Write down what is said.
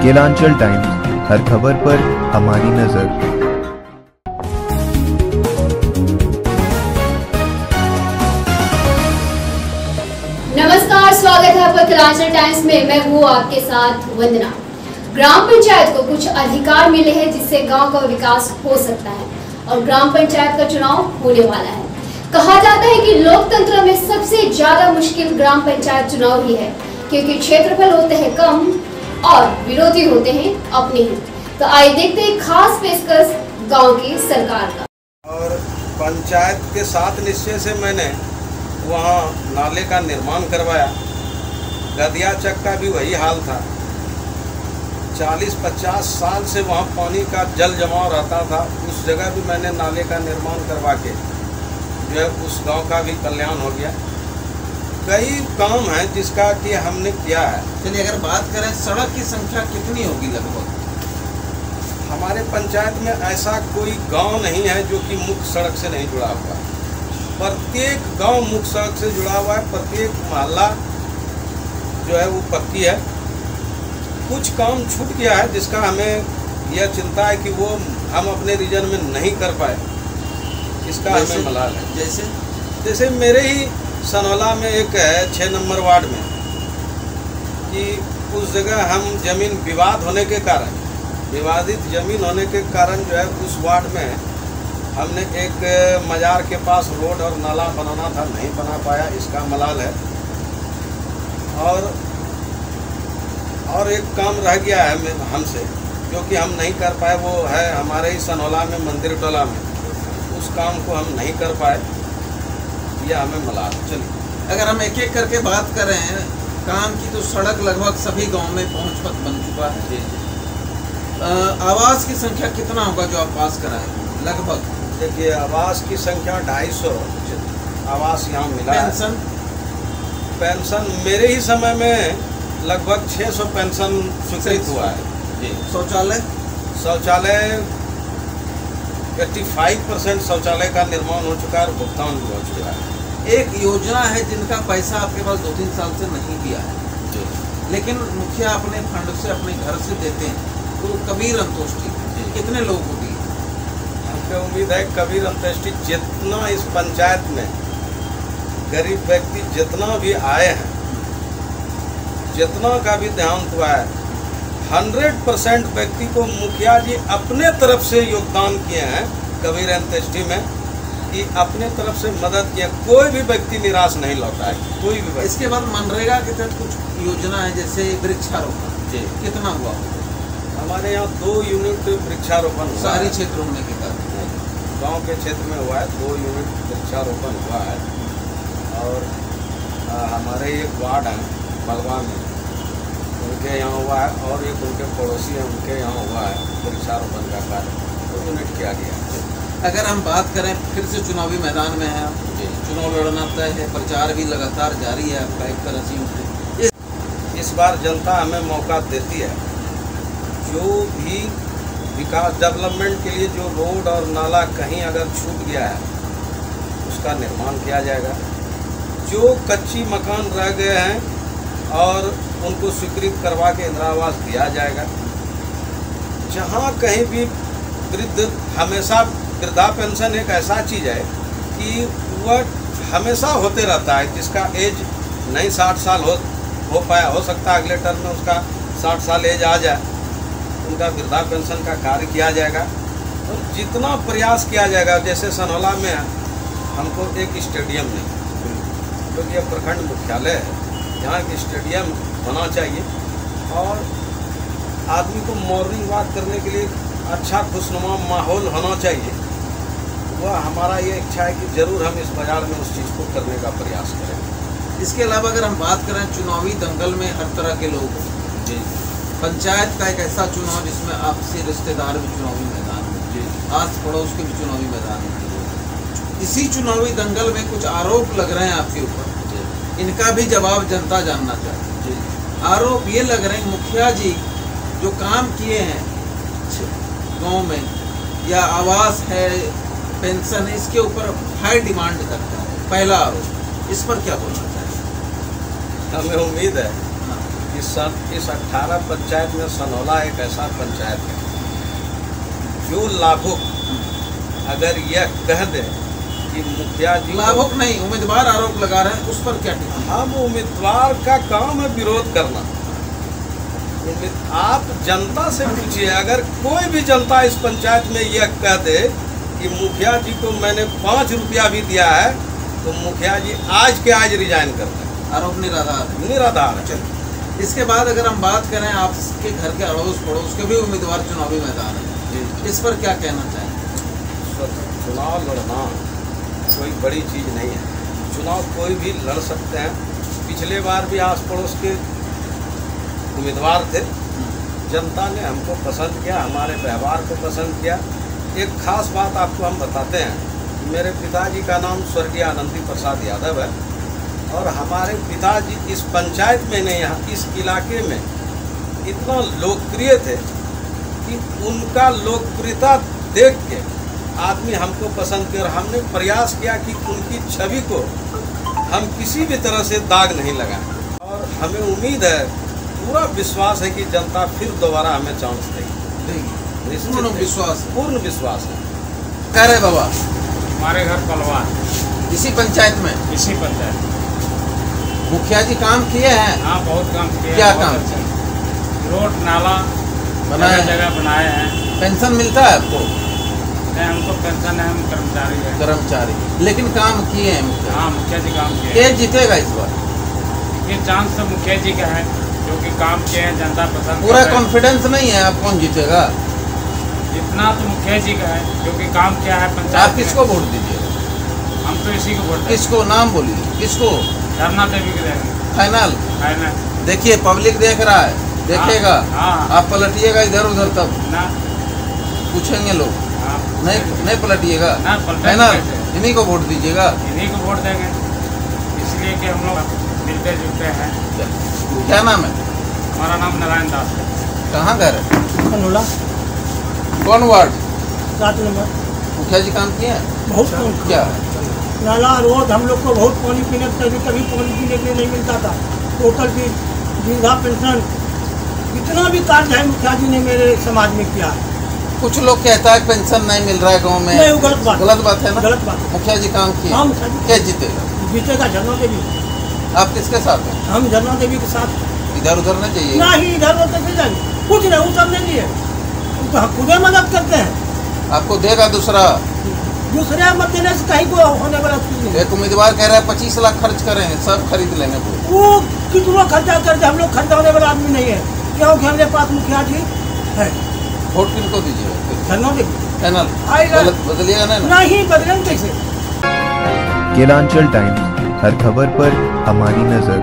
Kelanchal times, हर खबर पर हमारी नजर। नमस्कार, स्वागत है आपका केलांचल टाइम्स में। मैं हूँ आपके साथ वंदना। ग्राम पंचायत को कुछ अधिकार मिले हैं जिससे गांव का विकास हो सकता है और ग्राम पंचायत का चुनाव होने वाला है। कहा जाता है कि लोकतंत्र में सबसे ज्यादा मुश्किल ग्राम पंचायत चुनाव ही है, क्योंकि क्षेत्रफल होते हैं कम और विरोधी होते हैं अपने ही। तो आइए देखते हैं खास पेशकश गांव की सरकार का। और पंचायत के साथ निश्चय से मैंने वहाँ नाले का निर्माण करवाया। गदिया चक का भी वही हाल था। 40-50 साल से वहाँ पानी का जल जमाव रहता था। उस जगह भी मैंने नाले का निर्माण करवा के जो है उस गांव का भी कल्याण हो गया। कई काम हैं जिसका कि हमने किया है। चलिए, अगर बात करें सड़क की संख्या कितनी होगी लगभग? हमारे पंचायत में ऐसा कोई गांव नहीं है जो कि मुख्य सड़क से नहीं जुड़ा हुआ है। प्रत्येक गांव मुख्य सड़क से जुड़ा हुआ है। प्रत्येक मोहल्ला जो है वो पक्की है। कुछ काम छूट गया है जिसका हमें यह चिंता है कि वो हम अपने रीजन में नहीं कर पाए। इसका हमें मलाल है। जैसे मेरे ही सनौला में एक है 6 नंबर वार्ड में कि उस जगह हम जमीन विवाद होने के कारण, विवादित जमीन होने के कारण जो है उस वार्ड में हमने एक मजार के पास रोड और नाला बनाना था, नहीं बना पाया। इसका मलाल है। और एक काम रह गया है हमसे जो कि हम नहीं कर पाए, वो है हमारे ही सनौला में मंदिर टोला में। उस काम को हम नहीं कर पाए, यह हमें मलाल। चलिए, अगर हम एक एक करके बात करें काम की, तो सड़क लगभग सभी गांव में पहुंच पथ बन चुका है। आवास की संख्या कितना होगा जो आप पास कराएं लगभग? देखिए, आवास की संख्या 250 आवास यहाँ मिला। पेंशन मेरे ही समय में लगभग 600 पेंशन स्वीकृत हुआ है जी। शौचालय 85% शौचालय का निर्माण हो चुका है और भुगतान भी हो चुका है। एक योजना है जिनका पैसा आपके पास 2-3 साल से नहीं दिया है जी, लेकिन मुखिया अपने फंड से अपने घर से देते हैं, तो कबीर अंत्येष्टि कितने लोगों को दी? हमको उम्मीद है कबीर अंत्येष्टि जितना इस पंचायत में गरीब व्यक्ति जितना भी आए हैं, जितना का भी देहांत हुआ है, 100% व्यक्ति को मुखिया जी अपने तरफ से योगदान किए हैं कबीर अंत्येष्टि में, कि अपने तरफ से मदद किया। कोई भी व्यक्ति निराश नहीं लौटा है, कोई भी व्यक्ति। इसके बाद मनरेगा के तहत कुछ योजना है जैसे वृक्षारोपण जी, कितना हुआ? हमारे यहाँ 2 यूनिट वृक्षारोपण हुआ। शहरी क्षेत्र होने के कारण गांव के क्षेत्र में हुआ है। 2 यूनिट वृक्षारोपण हुआ है। और हमारे एक वार्ड हैं बलवा में, उनके यहाँ हुआ है, और एक उनके पड़ोसी हैं उनके यहाँ हुआ है वृक्षारोपण का कार्य 2 यूनिट किया गया है। अगर हम बात करें, फिर से चुनावी मैदान में है, चुनाव लड़ना तय है, प्रचार भी लगातार जारी है आपका एक तरह से। इस बार जनता हमें मौका देती है। जो भी विकास डेवलपमेंट के लिए जो रोड और नाला कहीं अगर छूट गया है उसका निर्माण किया जाएगा। जो कच्ची मकान रह गए हैं और उनको स्वीकृत करवा के इंदिरा आवास दिया जाएगा। जहाँ कहीं भी वृद्ध, हमेशा वृद्धा पेंशन एक ऐसा चीज़ है कि वह हमेशा होते रहता है। जिसका एज नहीं 60 साल हो पाया, हो सकता है अगले टर्म में उसका 60 साल एज आ जाए, उनका वृद्धा पेंशन का कार्य किया जाएगा। और जितना प्रयास किया जाएगा, जैसे सनौला में हमको एक स्टेडियम नहीं, क्योंकि यह प्रखंड मुख्यालय है, यहाँ एक स्टेडियम होना चाहिए। और आदमी को मॉर्निंग वॉक करने के लिए अच्छा खुशनुमा माहौल होना चाहिए। वह हमारा ये इच्छा है कि जरूर हम इस बाजार में उस चीज़ को करने का प्रयास करें। इसके अलावा अगर हम बात करें चुनावी दंगल में हर तरह के लोग जी, पंचायत का एक ऐसा चुनाव जिसमें आपसे रिश्तेदार भी चुनावी मैदान में जी, आस पड़ोस के भी चुनावी मैदान में, इसी चुनावी दंगल में कुछ आरोप लग रहे हैं आपके ऊपर, इनका भी जवाब जनता जानना चाहती है। आरोप ये लग रहे हैं मुखिया जी जो काम किए हैं गाँव में, या आवास है, पेंशन है, इसके ऊपर हाई डिमांड करता है। पहला आरोप, इस पर क्या बोलना चाहिए? हमें उम्मीद है कि इस 18 पंचायत में सनौला एक ऐसा पंचायत है जो लाभुक अगर यह कह दे कि मुखिया जी लाभुक नहीं, उम्मीदवार आरोप लगा रहे हैं, उस पर क्या टिप्पणी? हम उम्मीदवार का काम है विरोध करना। आप जनता से पूछिए, अगर कोई भी जनता इस पंचायत में यह कह दे कि मुखिया जी को मैंने 5 रुपया भी दिया है तो मुखिया जी आज के आज रिजाइन कर दें। आरोप निराधार है। चलिए, इसके बाद अगर हम बात करें आपके घर के अड़ोस पड़ोस के भी उम्मीदवार चुनावी मैदान है, इस पर क्या कहना चाहेंगे? चुनाव लड़ना कोई बड़ी चीज़ नहीं है। चुनाव कोई भी लड़ सकते हैं। पिछले बार भी आस पड़ोस के उम्मीदवार थे, जनता ने हमको पसंद किया, हमारे व्यवहार को पसंद किया। एक खास बात आपको हम बताते हैं, मेरे पिताजी का नाम स्वर्गीय आनंदी प्रसाद यादव है और हमारे पिताजी इस पंचायत में नहीं, यहाँ इस इलाके में इतना लोकप्रिय थे कि उनका लोकप्रियता देख के आदमी हमको पसंद किया और हमने प्रयास किया कि उनकी छवि को हम किसी भी तरह से दाग नहीं लगाएं। और हमें उम्मीद है, पूरा विश्वास है कि जनता फिर दोबारा हमें चांस देगी। पूर्ण विश्वास है। कह रहे बाबा, हमारे घर पलवान इसी पंचायत में? इसी पंचायत। मुखिया जी काम किए हैं? हाँ, बहुत काम किए। क्या काम? रोड नाला बनाए, जगह बनाए हैं। पेंशन मिलता है आपको? नहीं, हमको पेंशन है, हम कर्मचारी हैं। कर्मचारी, लेकिन काम किए हैं मुखिया? हाँ, मुखिया जी काम किए। ये जीतेगा इस बार? ये चांस तो मुखिया जी का है, जो कि काम किए हैं, जनता पसंद। पूरा कॉन्फिडेंस नहीं है, आप कौन जीतेगा? इतना तो मुखिया जी का है, जो कि काम किया है पंचायत। आप किसको वोट दीजिएगा? हम तो इसी को वोट। किसको? नाम बोलिए। किसको? धरना देवी को देंगे। फाइनल? फाइनल। देखिए, पब्लिक देख रहा है, देखेगा। हाँ। आप पलटिएगा इधर उधर तब ना पूछेंगे लोग। हाँ। नहीं पलटिएगा। ना पलटेंगे। फाइनल इन्हीं को वोट दीजिएगा। इन्हीं को वोट देंगे, इसलिए कि हम लोग मिलते जुलते हैं। क्या नाम है? हमारा नाम नारायण दास है। कहाँ घर है? कनोला कौन वार्ड? 7 नंबर। मुखिया जी काम किए हैं? बहुत कम। क्या? नाला रोड हम लोग को बहुत पानी पीने कभी पानी पीने के लिए नहीं मिलता था। टोटल भी वृद्धा पेंशन, इतना भी कार्य है मुखिया जी ने मेरे समाज में किया है। कुछ लोग कहता है पेंशन नहीं मिल रहा है गांव में। नहीं, वो गलत बात है ना? गलत बात। मुखिया जी काम किए। हाँ, मुखिया जी। क्या जीतेगा? जीतेगा झरना देवी। आप किसके साथ हैं? हम झरना देवी के साथ। इधर उधर नहीं चाहिए? नहीं, इधर उधर कैसे जाएंगे? कुछ नहीं, वो सब नहीं है, तो हम खुद मदद करते हैं। आपको देगा दूसरा मत देने से कहीं को होने वाला चीज नहीं। एक उम्मीदवार कह रहा है 25 लाख खर्च करेंगे, सब खरीद लेंगे। वो कितना खर्चा करते, हम लोग खर्चा होने वाला आदमी नहीं है, क्योंकि हमारे पास मुखिया जी है। वोट किनको दीजिएगा? झरना देवी। फाइनल? बदलिएगा नहीं बदलेंगे कैसे? केलांचल टाइम्स, हर खबर पर हमारी नजर।